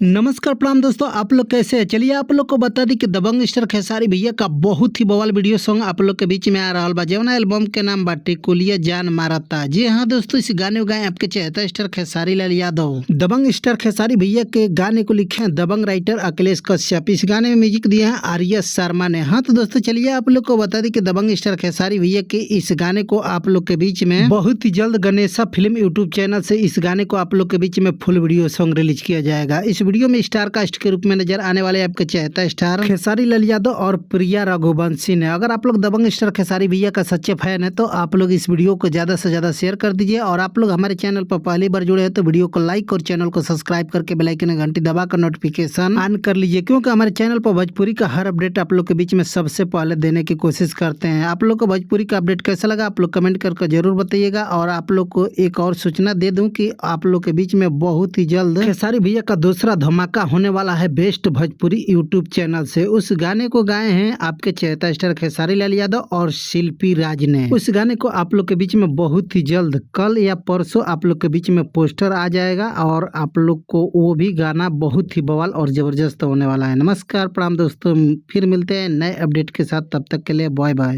नमस्कार प्रणाम दोस्तों, आप लोग कैसे हैं। चलिए आप लोग को बता दी कि दबंग स्टार खेसारी भैया का बहुत ही बवाल वीडियो सॉन्ग आप लोग के बीच में आ रहा बा। जवना एल्बम के नाम बाटे कुलिया जान मारता। जी हाँ दोस्तों, इस गाने को गाए आपके चहेता स्टार खेसारी लाल यादव। दबंग स्टार खेसारी भैया के गाने को लिखे हैं दबंग राइटर अखिलेश कश्यप। इस गाने में म्यूजिक दिया है आर्या शर्मा ने। हाँ तो दोस्तों चलिए आप लोग को बता दी कि दबंग स्टार खेसारी भैया के इस गाने को आप लोग के बीच में बहुत ही जल्द गणेशा फिल्म यूट्यूब चैनल से इस गाने को आप लोग के बीच में फुल वीडियो सॉन्ग रिलीज किया जाएगा। इस वीडियो में स्टार कास्ट के रूप में नजर आने वाले आपके चहेता स्टार खेसारी लाल यादव और प्रिया रघुवंशी ने। अगर आप लोग दबंग स्टार खेसारी भैया का सच्चे फैन है तो आप लोग इस वीडियो को ज्यादा से ज्यादा शेयर कर दीजिए। और आप लोग हमारे चैनल पर पहली बार जुड़े हैं तो वीडियो को लाइक और चैनल को सब्सक्राइब करके बेल आइकन घंटी दबाकर नोटिफिकेशन ऑन कर लीजिए, क्योंकि हमारे चैनल पर भोजपुरी का हर अपडेट आप लोग के बीच में सबसे पहले देने की कोशिश करते हैं। आप लोग को भोजपुरी का अपडेट कैसा लगा आप लोग कमेंट करके जरूर बताइएगा। और आप लोग को एक और सूचना दे दूं कि आप लोग के बीच में बहुत ही जल्द खेसारी भैया का दूसरा धमाका होने वाला है बेस्ट भोजपुरी यूट्यूब चैनल से। उस गाने को गाए हैं आपके चहेता स्टार खेसारी लाल यादव और शिल्पी राज ने। उस गाने को आप लोग के बीच में बहुत ही जल्द कल या परसों आप लोग के बीच में पोस्टर आ जाएगा और आप लोग को वो भी गाना बहुत ही बवाल और जबरदस्त होने वाला है। नमस्कार प्रणाम दोस्तों, फिर मिलते हैं नए अपडेट के साथ, तब तक के लिए बाय बाय।